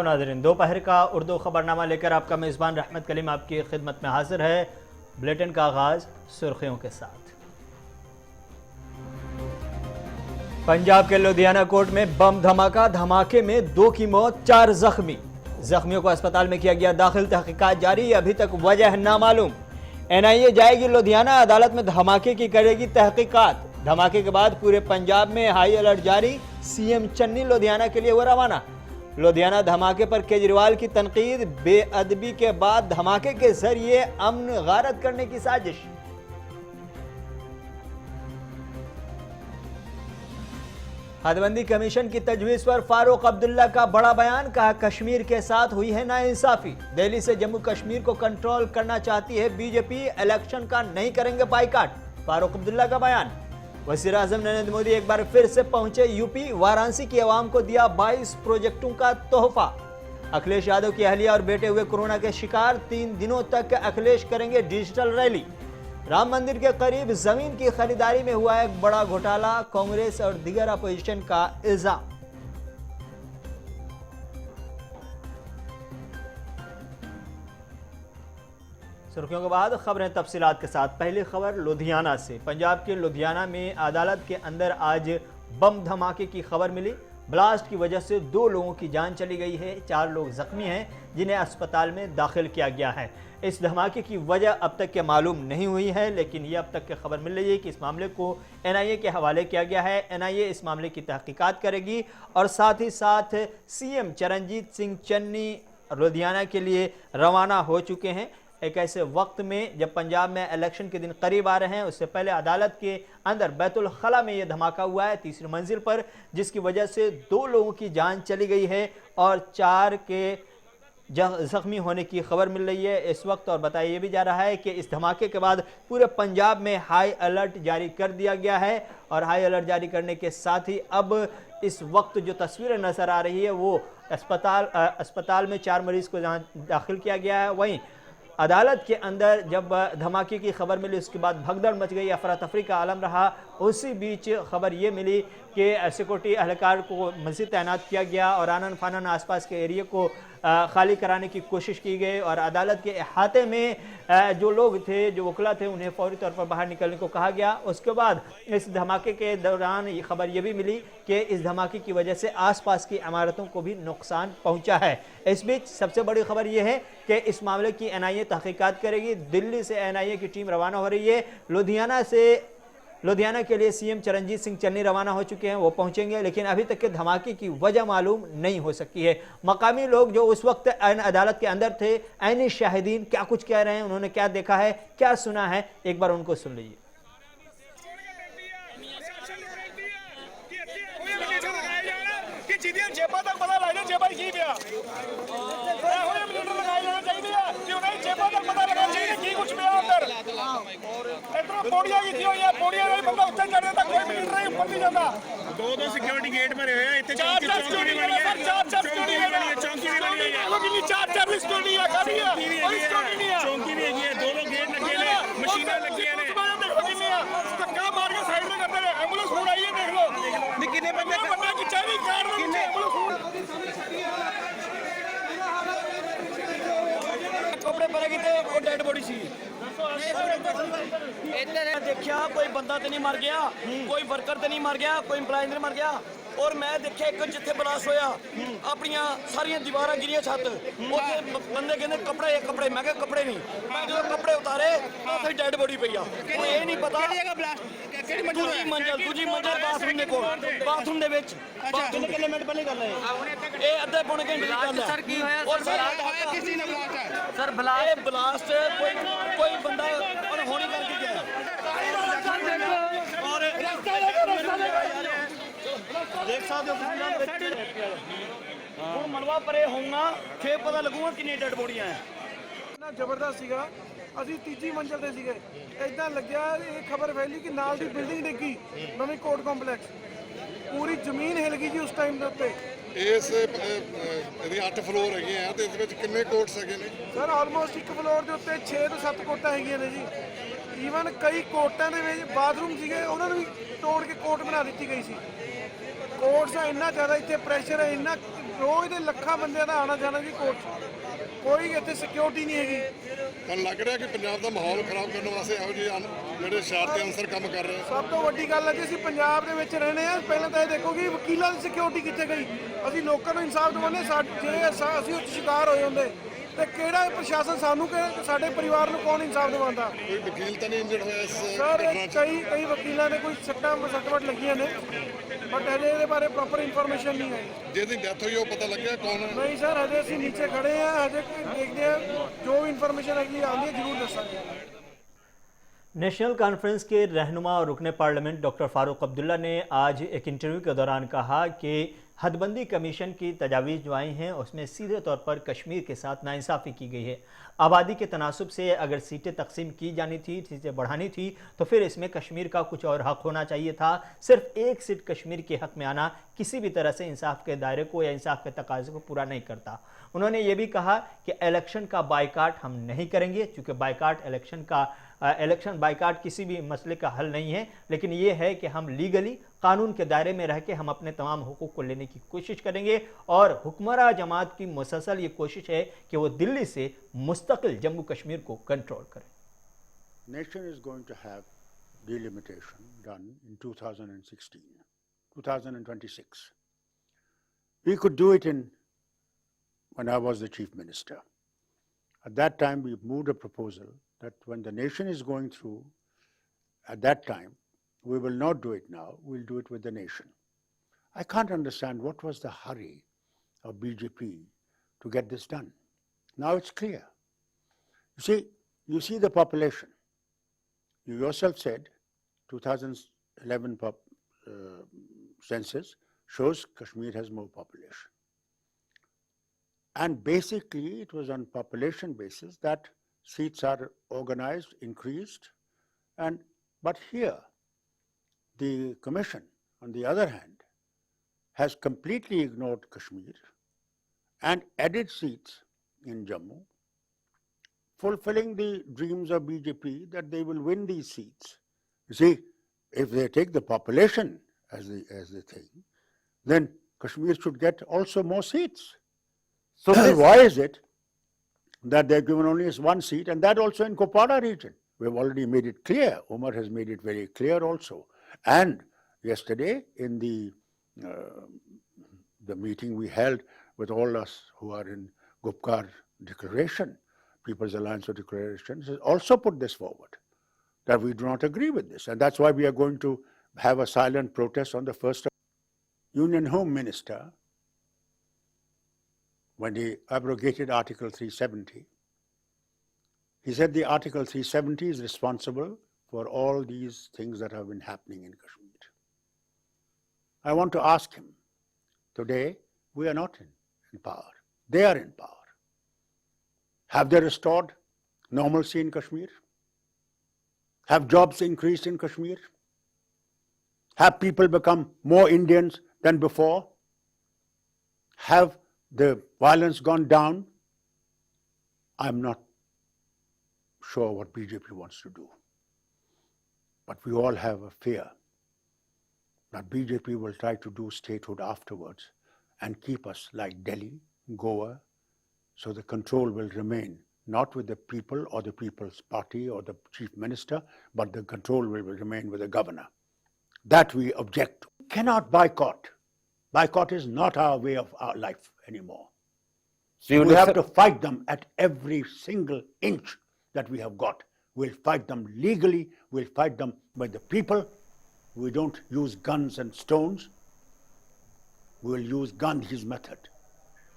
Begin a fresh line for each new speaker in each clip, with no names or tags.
नाज़रीन, दोपहर का उर्दू खबरनामा लेकर आपका मेज़बान रहमत कलीम आपकी खिदमत में हाजिर है। बुलेटिन का आगाज़ सुर्खियों के साथ। पंजाब के लुधियाना कोर्ट में बम धमाका, धमाके में 2 की मौत, 4 जख्मी। जख्मियों को अस्पताल में किया गया दाखिल, तहकीकात जारी, अभी तक वजह नामालूम। NIA जाएगी लुधियाना, अदालत में धमाके की करेगी तहकीकात। धमाके के बाद पूरे पंजाब में हाई अलर्ट जारी, CM चन्नी लुधियाना के लिए हुआ रवाना। लुधियाना धमाके पर केजरीवाल की तनकीद, बेअदबी के बाद धमाके के जरिए अमन गारत करने की साजिश। हदबंदी कमीशन की तजवीज पर फारूक अब्दुल्ला का बड़ा बयान, कहा कश्मीर के साथ हुई है नाइंसाफी। दिल्ली से जम्मू कश्मीर को कंट्रोल करना चाहती है बीजेपी, इलेक्शन का नहीं करेंगे बाइकाट। फारूक अब्दुल्ला का बयान। वज़ीर आज़म नरेंद्र मोदी एक बार फिर से पहुंचे यूपी, वाराणसी की आवाम को दिया 22 प्रोजेक्टों का तोहफा। अखिलेश यादव की अहलिया और बेटे हुए कोरोना के शिकार, 3 दिनों तक अखिलेश करेंगे डिजिटल रैली। राम मंदिर के करीब जमीन की खरीदारी में हुआ एक बड़ा घोटाला, कांग्रेस और दीगर अपोजिशन का इल्जाम। सुर्खियों के बाद खबरें तफसीलात के साथ। पहली खबर लुधियाना से। पंजाब के लुधियाना में अदालत के अंदर आज बम धमाके की खबर मिली। ब्लास्ट की वजह से 2 लोगों की जान चली गई है, 4 लोग जख्मी हैं जिन्हें अस्पताल में दाखिल किया गया है। इस धमाके की वजह अब तक के मालूम नहीं हुई है, लेकिन ये अब तक की खबर मिल रही है कि इस मामले को NIA के हवाले किया गया है। NIA इस मामले की तहकीकात करेगी और साथ ही साथ CM चरणजीत सिंह चन्नी लुधियाना के लिए रवाना हो चुके हैं। एक ऐसे वक्त में जब पंजाब में इलेक्शन के दिन करीब आ रहे हैं, उससे पहले अदालत के अंदर बैतुल खला में यह धमाका हुआ है 3री मंजिल पर, जिसकी वजह से 2 लोगों की जान चली गई है और 4 के जख्मी होने की खबर मिल रही है इस वक्त। और बताया यह भी जा रहा है कि इस धमाके के बाद पूरे पंजाब में हाई अलर्ट जारी कर दिया गया है और हाई अलर्ट जारी करने के साथ ही अब इस वक्त जो तस्वीरें नजर आ रही है वो अस्पताल में 4 मरीज को जहाँ दाखिल किया गया है, वहीं अदालत के अंदर जब धमाके की खबर मिली उसके बाद भगदड़ मच गई, अफरा तफरी का आलम रहा। उसी बीच खबर ये मिली कि सिक्योरिटी अहलकार को मज़ीद तैनात किया गया और आनन फानन आसपास के एरिया को खाली कराने की कोशिश की गई और अदालत के अहाते में जो लोग थे, जो वकला थे, उन्हें फौरी तौर पर बाहर निकलने को कहा गया। उसके बाद इस धमाके के दौरान ये खबर ये भी मिली कि इस धमाके की वजह से आसपास की इमारतों को भी नुकसान पहुंचा है। इस बीच सबसे बड़ी खबर यह है कि इस मामले की NIA तहकीकात करेगी। दिल्ली से NIA की टीम रवाना हो रही है। लुधियाना के लिए CM चरणजीत सिंह चन्नी रवाना हो चुके हैं, वो पहुंचेंगे, लेकिन अभी तक के धमाके की वजह मालूम नहीं हो सकी है। मकामी लोग जो उस वक्त अदालत के अंदर थे, ऐनी शाहिदीन क्या कुछ कह रहे हैं, उन्होंने क्या देखा है, क्या सुना है, एक बार उनको सुन लीजिए।
दो सिक्योरिटी गेट भरे हुए हैं, इतने चौकी भी बनी है, चौकी भी है, 2 गेट लगे हैं, मशीनें लगी हैं। कितने बंदे कपड़े परे की वो डेड बॉडी सी देखा, कोई बंदा तो नहीं मर गया, कोई वर्कर तो नहीं मर गया, कोई इंप्लॉय नहीं मर गया। और मैं देखा एक जिथे ब्लास्ट होया अपनिया सारिया दीवार गिरिया, छत बंदे कहते कपड़े मैं कपड़े नहीं, मैं जो कपड़े उतारे फिर डेड बॉडी पई आ। ये नहीं पता दूजी मंजिल बाथरूम दे विच कितने मिनट पहले गल है, ये अद्धे पौने घंटे की गल है। और सर ब्लास्ट कोई बंदा होनी करके गया देख सकते हो मनवा परे होगा फिर पता लगूगा कितनी डेड बॉडियां हैं।
जबरदस्त सीगा, ਅਸੀਂ ਤੀਜੀ ਮੰਜ਼ਲ ਤੇ ਸੀਗੇ, ਇਦਾਂ ਲੱਗਿਆ ਇਹ ਖਬਰ ਫੈਲੀ ਕਿ ਨਾਲ ਦੀ ਬਿਲਡਿੰਗ ਡਿੱਗੀ, ਨਵੀਂ ਕੋਰਟ ਕੰਪਲੈਕਸ, ਪੂਰੀ ਜ਼ਮੀਨ ਹਿਲ ਗਈ ਜੀ ਉਸ ਟਾਈਮ ਦੇ ਉੱਤੇ।
ਇਸ ਇਹਦੇ 8 ਫਲੋਰ ਹੈਗੇ ਆ ਤੇ ਇਸ ਵਿੱਚ ਕਿੰਨੇ ਕੋਰਟਸ ਹੈਗੇ ਨੇ
ਸਰ? ਆਲਮੋਸਟ ਇੱਕ ਫਲੋਰ ਦੇ ਉੱਤੇ 6 ਤੋਂ 7 ਕੋਰਟਾਂ ਹੈਗੀਆਂ ਨੇ ਜੀ। ਈਵਨ ਕਈ ਕੋਰਟਾਂ ਦੇ ਵਿੱਚ ਬਾਥਰੂਮ ਸੀਗੇ, ਉਹਨਾਂ ਨੂੰ ਵੀ ਤੋੜ ਕੇ ਕੋਰਟ ਬਣਾ ਦਿੱਤੀ ਗਈ ਸੀ। ਕੋਰਟ ਦਾ ਇੰਨਾ ਜ਼ਿਆਦਾ ਇੱਥੇ ਪ੍ਰੈਸ਼ਰ ਹੈ, ਇੰਨਾ ਰੋਜ਼ ਦੇ ਲੱਖਾਂ ਬੰਦਿਆਂ ਦਾ ਆਣਾ ਜਾਣਾ ਜੀ ਕੋਰਟ 'ਚ। ਕੋਈ ਇੱਥੇ ਸਿਕਿਉਰਿਟੀ ਨਹੀਂ ਹੈਗੀ।
ਤੁਹਾਨੂੰ ਲੱਗ ਰਿਹਾ ਕਿ ਪੰਜਾਬ ਦਾ ਮਾਹੌਲ ਖਰਾਬ ਕਰਨ ਵਾਸਤੇ ਇਹੋ ਜਿਹੇ ਜਿਹੜੇ ਸ਼ਰਾਰਤੀ ਅਨਸਰ ਕੰਮ ਕਰ ਰਹੇ ਆ?
ਸਭ ਤੋਂ ਵੱਡੀ ਗੱਲ ਹੈ ਜੀ, ਅਸੀਂ ਪੰਜਾਬ ਦੇ ਵਿੱਚ ਰਹਿੰਦੇ ਆ। ਪਹਿਲਾਂ ਤਾਂ ਇਹ ਦੇਖੋ ਕਿ ਵਕੀਲਾਂ ਦੀ ਸਿਕਿਉਰਿਟੀ ਕਿੱਥੇ ਗਈ। ਅਸੀਂ ਲੋਕਾਂ ਨੂੰ ਇਨਸਾਫ ਦਿਵਾਉਂਦੇ, ਜੇ ਅਸੀਂ ਉਹ 'ਚ ਸ਼ਿਕਾਰ ਹੋਏ ਹੁੰਦੇ ਤੇ ਕਿਹੜਾ ਪ੍ਰਸ਼ਾਸਨ ਸਾਨੂੰ ਸਾਡੇ ਪਰਿਵਾਰ ਨੂੰ ਕੌਣ ਇਨਸਾਫ ਦਿਵਾਉਂਦਾ?
ਕੋਈ ਵਕੀਲ ਤਾਂ ਨਹੀਂ ਇੰਜਰਡ ਹੋਇਆ ਇਸ
ਸਰ
ਘਟਨਾ 'ਚ?
ਕਈ ਵਕੀਲਾਂ ਨੇ ਕੋਈ ਸੱਟਾਂ ਲੱਗੀਆਂ ਨੇ, ਬਟ ਹਜੇ ਇਹਦੇ ਬਾਰੇ ਪ੍ਰੋਪਰ ਇਨਫੋਰਮੇਸ਼ਨ ਨਹੀਂ ਆਈ।
ਜਿਹਦੀ ਡੈਥ ਹੋਈ ਉਹ ਪਤਾ ਲੱਗਿਆ ਕੌਣ ਹੈ?
ਨਹੀਂ ਸਰ, ਹਜੇ ਅਸੀਂ ਨੀਚੇ ਖੜੇ ਆ, ਹਜੇ ਦੇਖਦੇ ਆ ਜੋ ਵੀ ਇਨਫੋਰमेशन अगली आती है जरूर दसांगे।
नेशनल कॉन्फ्रेंस के रहनुमा और रुकने पार्लियामेंट डॉक्टर फारूक अब्दुल्ला ने आज एक इंटरव्यू के दौरान कहा कि हदबंदी कमीशन की तजावीज़ जो आई हैं उसमें सीधे तौर पर कश्मीर के साथ नाइंसाफ़ी की गई है। आबादी के तनासुब से अगर सीटें तकसीम की जानी थी, सीटें बढ़ानी थी, तो फिर इसमें कश्मीर का कुछ और हक़ होना चाहिए था। सिर्फ एक सीट कश्मीर के हक़ में आना किसी भी तरह से इंसाफ के दायरे को या इंसाफ के तकाज़े को पूरा नहीं करता। उन्होंने ये भी कहा कि इलेक्शन का बायकाट हम नहीं करेंगे, क्योंकि इलेक्शन बायकाट किसी भी मसले का हल नहीं है, लेकिन ये है कि हम लीगली कानून के दायरे में रह के हम अपने तमाम हुकूक को लेने की कोशिश करेंगे। और हुक्मरान जमात की मुसलसल ये कोशिश है कि वो दिल्ली से मुस्तकिल जम्मू कश्मीर को कंट्रोल करें।
Nation is going to have delimitation done in 2016, 2026. We could do it when I was the Chief Minister. At that time, we moved a proposal that when the nation is going through, at that time, we will not do it now, we'll do it with the nation. I can't understand what was the hurry of BJP to get this done. Now it's clear. You see the population. You yourself said 2011 census shows Kashmir has more population. And basically, it was on population basis that seats are organized, increased, but here, the commission, on the other hand, has completely ignored Kashmir and added seats in Jammu, fulfilling the dreams of BJP that they will win these seats. You see, if they take the population as the thing, then Kashmir should get also more seats. So why is it that they're given only one seat, and that also in Kupwara region? We've already made it clear. Umar has made it very clear also. And yesterday in the meeting we held with all us who are in Gupkar Declaration, People's Alliance of Declaration, has also put this forward, that we do not agree with this. And that's why we are going to have a silent protest on the 1st of Union Home Minister, when he abrogated Article 370, he said the Article 370 is responsible for all these things that have been happening in Kashmir. I want to ask him, today we are not in power. They are in power. Have they restored normalcy in Kashmir? Have jobs increased in Kashmir? Have people become more Indians than before? Have the violence gone down? I'm not sure what BJP wants to do. But we all have a fear that BJP will try to do statehood afterwards and keep us like Delhi, Goa, so the control will remain not with the people or the People's Party or the Chief Minister, but the control will remain with the governor. That we object to. Cannot boycott. Boycott is not our way of our life anymore.
So
we have to fight them at every single inch that we have got. We'll fight them legally. We'll fight them by the people. We don't use guns and stones. We'll use Gandhi's method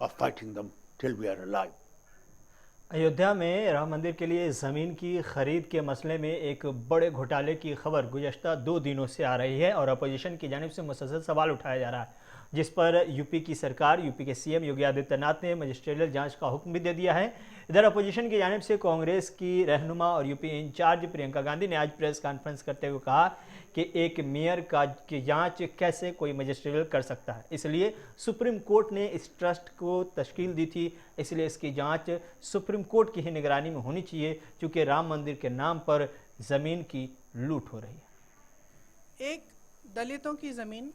of fighting them till we are alive.
Ayodhya में राम मंदिर के लिए ज़मीन की खरीद के मसले में एक बड़े घोटाले की खबर गुज़श्ता 2 दिनों से आ रही है और अपोजिशन की जानिब से मुसलसल सवाल उठाया जा रहा है, जिस पर यूपी की सरकार, यूपी के सीएम योगी आदित्यनाथ ने मजिस्ट्रियल जांच का हुक्म भी दे दिया है। इधर अपोजिशन की जानिब से कांग्रेस की रहनुमा और यूपी इंचार्ज प्रियंका गांधी ने आज प्रेस कॉन्फ्रेंस करते हुए कहा कि एक मेयर की जांच कैसे कोई मजिस्ट्रियल कर सकता है, इसलिए सुप्रीम कोर्ट ने इस ट्रस्ट को तश्कील दी थी, इसलिए इसकी जांच सुप्रीम कोर्ट की ही निगरानी में होनी चाहिए, क्योंकि राम मंदिर के नाम पर ज़मीन की लूट हो रही है।
एक दलितों की ज़मीन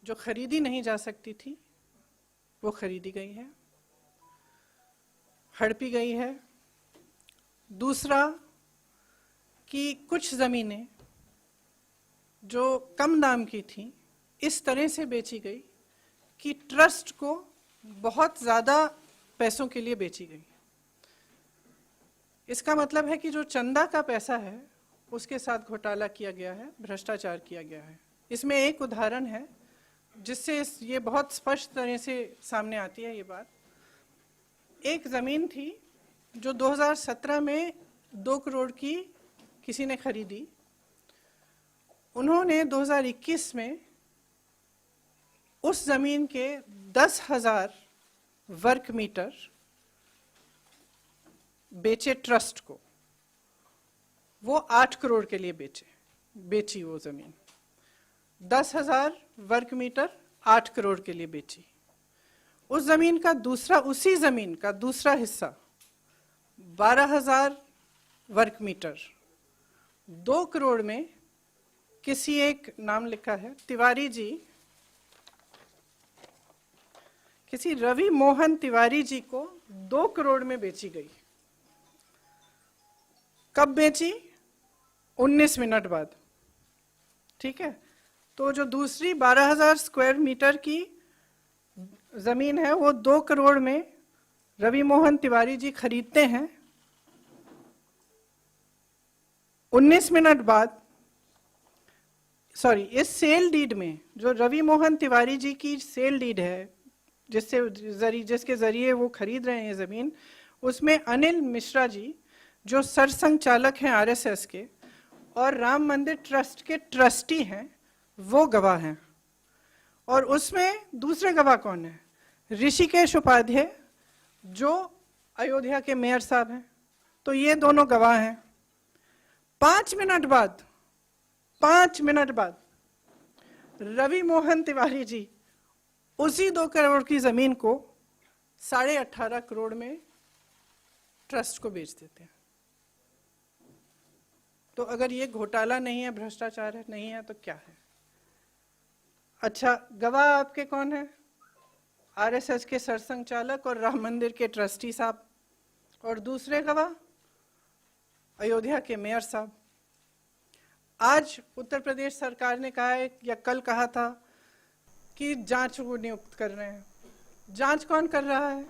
जो खरीदी नहीं जा सकती थी वो खरीदी गई है, हड़पी गई है। दूसरा कि कुछ ज़मीनें जो कम दाम की थी इस तरह से बेची गई कि ट्रस्ट को बहुत ज़्यादा पैसों के लिए बेची गई। इसका मतलब है कि जो चंदा का पैसा है उसके साथ घोटाला किया गया है, भ्रष्टाचार किया गया है। इसमें एक उदाहरण है जिससे ये बहुत स्पष्ट तरह से सामने आती है ये बात। एक ज़मीन थी जो 2017 में 2 करोड़ की किसी ने खरीदी। उन्होंने 2021 में उस ज़मीन के 10,000 वर्ग मीटर बेचे ट्रस्ट को। वो 8 करोड़ के लिए बेची वो ज़मीन। 10,000 वर्ग मीटर 8 करोड़ के लिए बेची। उस ज़मीन का उसी ज़मीन का दूसरा हिस्सा 12,000 वर्ग मीटर 2 करोड़ में किसी एक नाम लिखा है तिवारी जी, किसी रवि मोहन तिवारी जी को 2 करोड़ में बेची गई। कब बेची? 19 मिनट बाद। ठीक है, तो जो दूसरी 12,000 स्क्वायर मीटर की जमीन है वो 2 करोड़ में रवि मोहन तिवारी जी खरीदते हैं। 19 मिनट बाद, इस सेल डीड में जो रवि मोहन तिवारी जी की सेल डीड है जिसके जरिए वो खरीद रहे हैं ये जमीन, उसमें अनिल मिश्रा जी जो सरसंघचालक हैं आरएसएस के और राम मंदिर ट्रस्ट के ट्रस्टी हैं, वो गवाह हैं। और उसमें दूसरे गवाह कौन है? ऋषिकेश उपाध्याय जो अयोध्या के मेयर साहब हैं। तो ये दोनों गवाह हैं। 5 मिनट बाद रवि मोहन तिवारी जी उसी 2 करोड़ की जमीन को 18.5 करोड़ में ट्रस्ट को बेच देते हैं। तो अगर ये घोटाला नहीं है, भ्रष्टाचार नहीं है, तो क्या है? अच्छा, गवाह आपके कौन है? आरएसएस के सरसंघचालक और राम मंदिर के ट्रस्टी साहब। और दूसरे गवाह अयोध्या के मेयर साहब। आज उत्तर प्रदेश सरकार ने कहा है या कल कहा था कि जांच को नियुक्त कर रहे हैं। जांच कौन कर रहा है?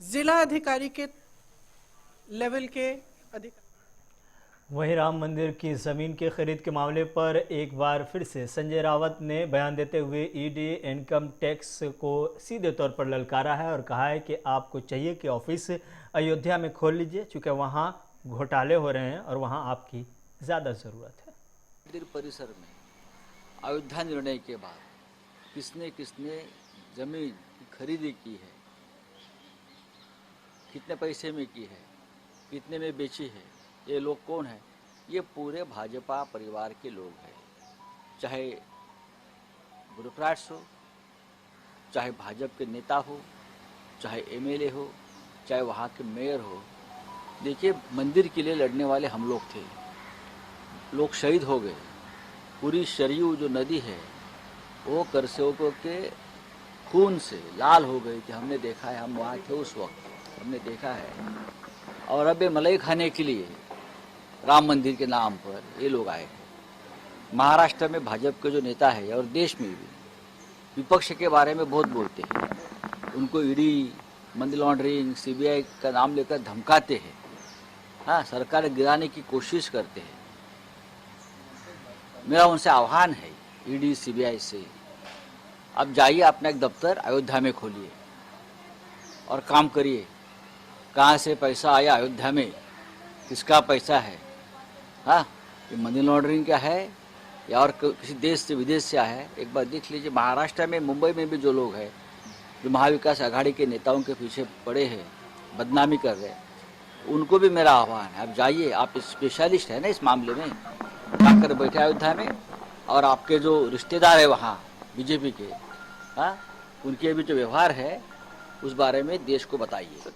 जिला अधिकारी के लेवल के अधिकारी।
वहीं राम मंदिर की ज़मीन के खरीद के मामले पर एक बार फिर से संजय रावत ने बयान देते हुए ईडी इनकम टैक्स को सीधे तौर पर ललकारा है और कहा है कि आपको चाहिए कि ऑफिस अयोध्या में खोल लीजिए, क्योंकि वहाँ घोटाले हो रहे हैं और वहाँ आपकी ज़्यादा ज़रूरत है।
मंदिर परिसर में अयोध्या निर्णय के बाद किसने किसने ज़मीन की खरीदी की है, कितने पैसे में की है, कितने में बेची है, ये लोग कौन है? ये पूरे भाजपा परिवार के लोग हैं। चाहे ब्यूरोक्रेट्स हो, चाहे भाजपा के नेता हो, चाहे एमएलए हो, चाहे वहाँ के मेयर हो। देखिए, मंदिर के लिए लड़ने वाले हम लोग थे, लोग शहीद हो गए। पूरी सरयू जो नदी है वो करसेवकों के खून से लाल हो गई थी। हमने देखा है, हम वहाँ थे उस वक्त, हमने देखा है। और अब ये मलाई खाने के लिए राम मंदिर के नाम पर ये लोग आए हैं। महाराष्ट्र में भाजपा के जो नेता है और देश में भी विपक्ष के बारे में बहुत बोलते हैं, उनको ईडी, मनी लॉन्ड्रिंग, सीबीआई का नाम लेकर धमकाते हैं। हाँ, सरकार गिराने की कोशिश करते हैं। मेरा उनसे आह्वान है, ईडी सीबीआई से, अब जाइए अपना एक दफ्तर अयोध्या में खोलिए और काम करिए। कहाँ से पैसा आया अयोध्या में, किसका पैसा है? हाँ, ये मनी लॉन्ड्रिंग का है या और किसी देश से विदेश से आया है? एक बार देख लीजिए। महाराष्ट्र में, मुंबई में भी जो लोग हैं जो महाविकास आघाड़ी के नेताओं के पीछे पड़े हैं, बदनामी कर रहे हैं, उनको भी मेरा आह्वान है, आप जाइए। आप स्पेशलिस्ट है ना इस मामले में, जाकर बैठे अयोध्या में और आपके जो रिश्तेदार है वहाँ बीजेपी के, हाँ, उनके भी जो व्यवहार है उस बारे में देश को बताइए।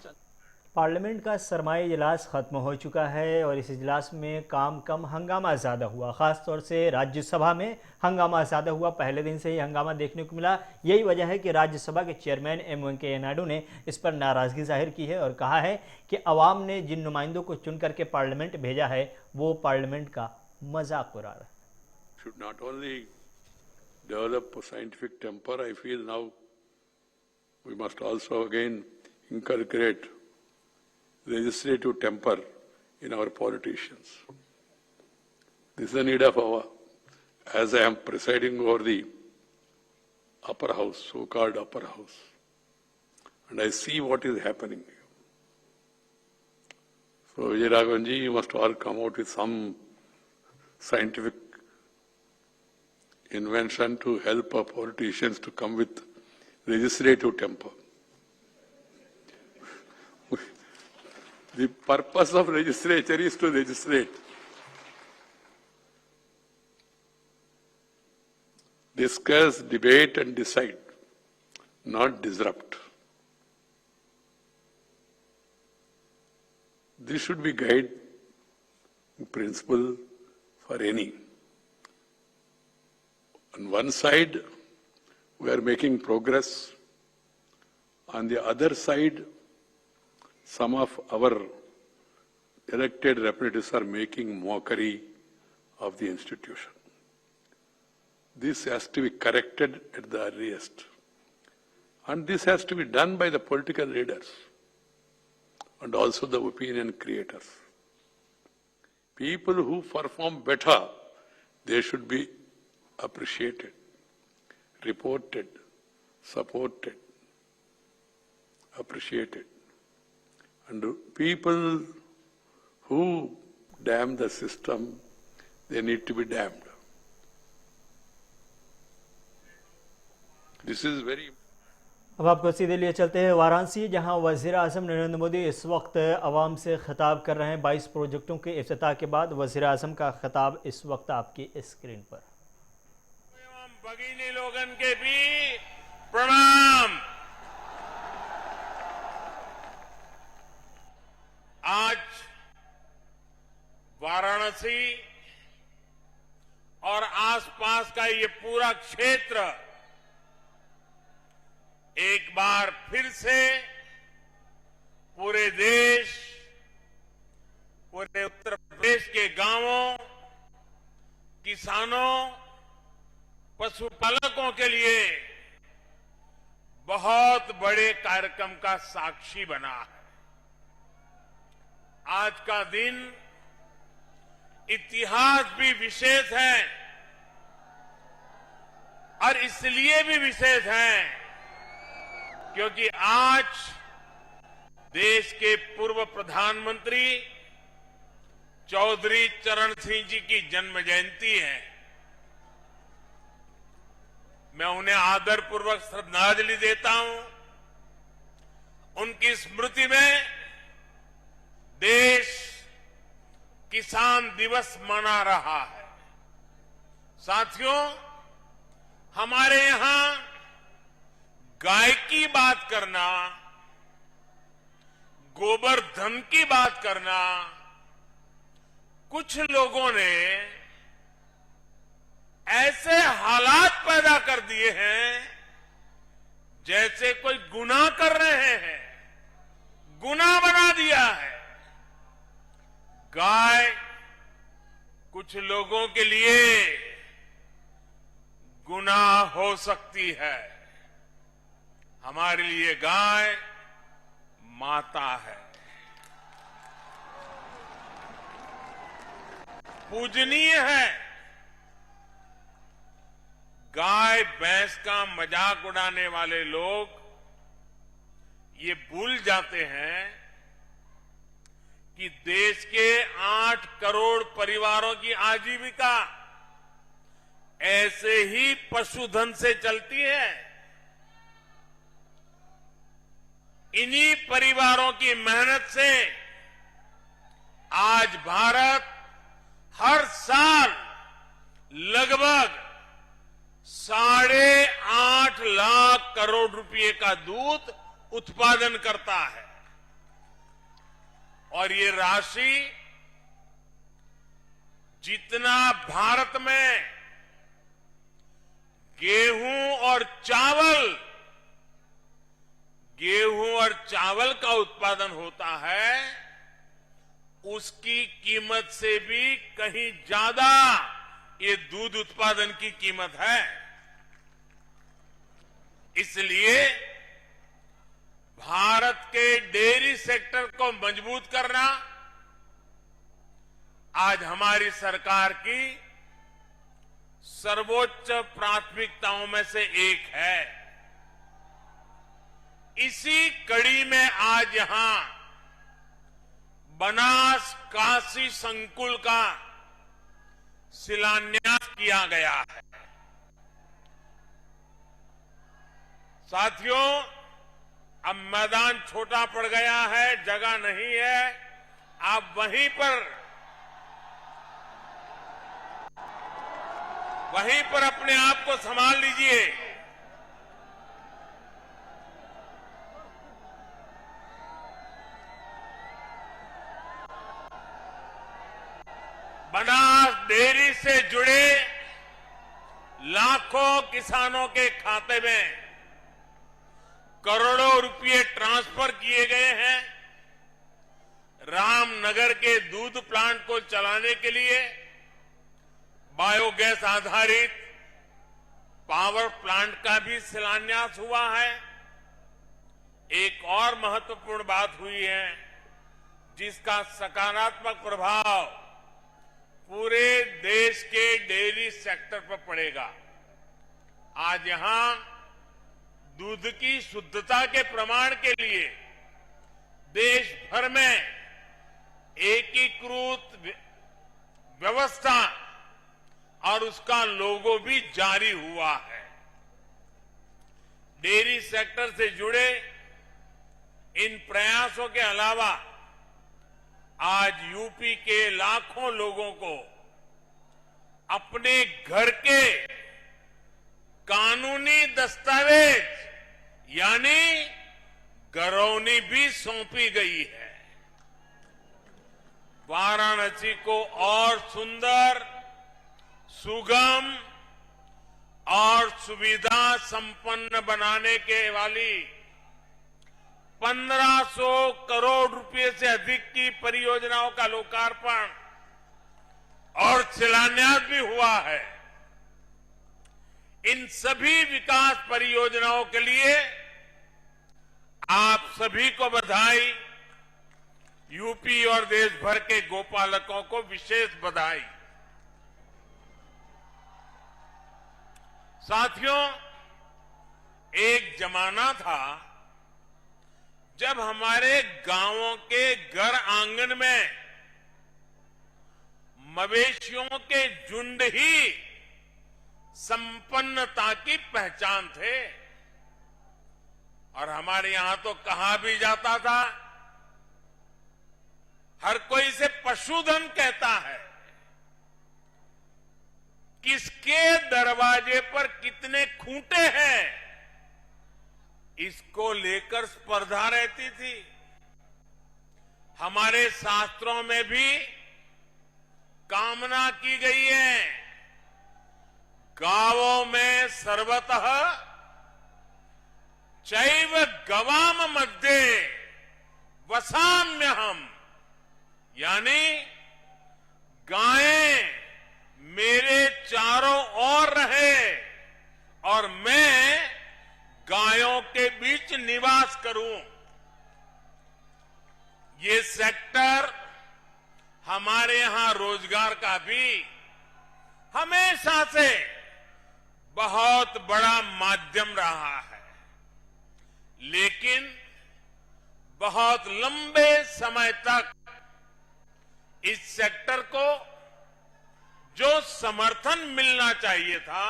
पार्लियामेंट का सरमाई इजलास ख़त्म हो चुका है और इस इजलास में काम कम हंगामा ज़्यादा हुआ। ख़ास तौर से राज्यसभा में हंगामा ज़्यादा हुआ। पहले दिन से ही हंगामा देखने को मिला। यही वजह है कि राज्यसभा के चेयरमैन एम वेंकैया नायडू ने इस पर नाराज़गी जाहिर की है और कहा है कि अवाम ने जिन नुमाइंदों को चुन करके पार्लियामेंट भेजा है वो पार्लियामेंट का मजाक उड़ा रहा है।
Should not only develop a scientific temper, I feel now we must also again inculcate legislative temper in our politicians. This is the need of our, as I am presiding over the upper house, so-called upper house, and I see what is happening. So Vijay Raghavanji, you must all come out with some scientific invention to help our politicians to come with legislative temper. The purpose of legislature is to legislate. Discuss, debate and decide, not disrupt. This should be guide principle for any. On one side, we are making progress. On the other side, some of our elected representatives are making mockery of the institution. This has to be corrected at the earliest. And this has to be done by the political leaders and also the opinion creators. People who perform better, they should be appreciated, reported, supported, appreciated. And people who damn the system, they need to be damned. This is very
अब आपको सीधे लिए चलते हैं वाराणसी, जहां वज़ीर आज़म नरेंद्र मोदी इस वक्त अवाम से खिताब कर रहे हैं। 22 प्रोजेक्टों के इफ्तिताह के बाद वज़ीर आज़म का खिताब इस वक्त आपकी स्क्रीन पर।
भगिनी लोगन के भी प्रणाम। आज वाराणसी और आसपास का ये पूरा क्षेत्र एक बार फिर से पूरे देश, पूरे उत्तर प्रदेश के गांवों, किसानों, पशुपालकों के लिए बहुत बड़े कार्यक्रम का साक्षी बना है। आज का दिन इतिहास भी विशेष है और इसलिए भी विशेष है क्योंकि आज देश के पूर्व प्रधानमंत्री चौधरी चरण सिंह जी की जन्म जयंती है। मैं उन्हें आदरपूर्वक श्रद्धांजलि देता हूं। उनकी स्मृति में देश किसान दिवस मना रहा है। साथियों, हमारे यहां गाय की बात करना, गोबर धन की बात करना, कुछ लोगों ने ऐसे हालात पैदा कर दिए हैं जैसे कोई गुनाह कर रहे हैं, गुनाह बना दिया है। गाय कुछ लोगों के लिए गुनाह हो सकती है, हमारे लिए गाय माता है, पूजनीय है। गाय भैंस का मजाक उड़ाने वाले लोग ये भूल जाते हैं कि देश के 8 करोड़ परिवारों की आजीविका ऐसे ही पशुधन से चलती है। इन्हीं परिवारों की मेहनत से आज भारत हर साल लगभग 8.5 लाख करोड़ रुपए का दूध उत्पादन करता है। और ये राशि जितना भारत में गेहूं और चावल का उत्पादन होता है, उसकी कीमत से भी कहीं ज्यादा ये दूध उत्पादन की कीमत है। इसलिए भारत के डेयरी सेक्टर को मजबूत करना आज हमारी सरकार की सर्वोच्च प्राथमिकताओं में से एक है। इसी कड़ी में आज यहां बनास काशी संकुल का शिलान्यास किया गया है। साथियों, अब मैदान छोटा पड़ गया है, जगह नहीं है, आप वहीं पर अपने आप को संभाल लीजिए। बनास डेयरी से जुड़े लाखों किसानों के खाते में करोड़ों रुपए ट्रांसफर किए गए हैं। रामनगर के दूध प्लांट को चलाने के लिए बायोगैस आधारित पावर प्लांट का भी शिलान्यास हुआ है। एक और महत्वपूर्ण बात हुई है जिसका सकारात्मक प्रभाव पूरे देश के डेयरी सेक्टर पर पड़ेगा। आज यहां दूध की शुद्धता के प्रमाण के लिए देश भर में एकीकृत व्यवस्था और उसका लोगो भी जारी हुआ है। डेयरी सेक्टर से जुड़े इन प्रयासों के अलावा आज यूपी के लाखों लोगों को अपने घर के कानूनी दस्तावेज यानी गरौनी भी सौंपी गई है। वाराणसी को और सुंदर, सुगम और सुविधा संपन्न बनाने के वाली 1500 करोड़ रुपए से अधिक की परियोजनाओं का लोकार्पण और शिलान्यास भी हुआ है। इन सभी विकास परियोजनाओं के लिए आप सभी को बधाई, यूपी और देश भर के गोपालकों को विशेष बधाई। साथियों, एक जमाना था जब हमारे गांवों के घर आंगन में मवेशियों के झुंड ही संपन्नता की पहचान थे। और हमारे यहां तो कहा भी जाता था, हर कोई इसे पशुधन कहता है। किसके दरवाजे पर कितने खूंटे हैं, इसको लेकर स्पर्धा रहती थी। हमारे शास्त्रों में भी कामना की गई है, गावों में सर्वतः चैव गवाम मध्ये वसाम्यहम्, यानी गायें मेरे चारों ओर रहे और मैं गायों के बीच निवास करूं। ये सेक्टर हमारे यहां रोजगार का भी हमेशा से बहुत बड़ा माध्यम रहा है, लेकिन बहुत लंबे समय तक इस सेक्टर को जो समर्थन मिलना चाहिए था।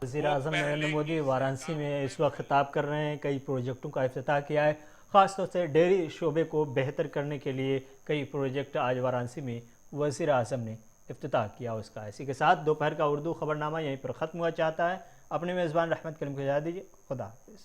वज़ीर-ए-आज़म नरेंद्र मोदी वाराणसी में इस वक्त खिताब कर रहे हैं। कई प्रोजेक्टों का इफ्तिताह किया है, खासतौर से डेयरी शोबे को बेहतर करने के लिए कई प्रोजेक्ट आज वाराणसी में वज़ीर-ए-आज़म ने इफ्तिताह किया उसका। इसी के साथ दोपहर का उर्दू खबरनामा यहीं पर ख़त्म हुआ चाहता है। अपने मेज़बान रहमत करीम को इजाज़त दीजिए। खुदा हाफ़िज़।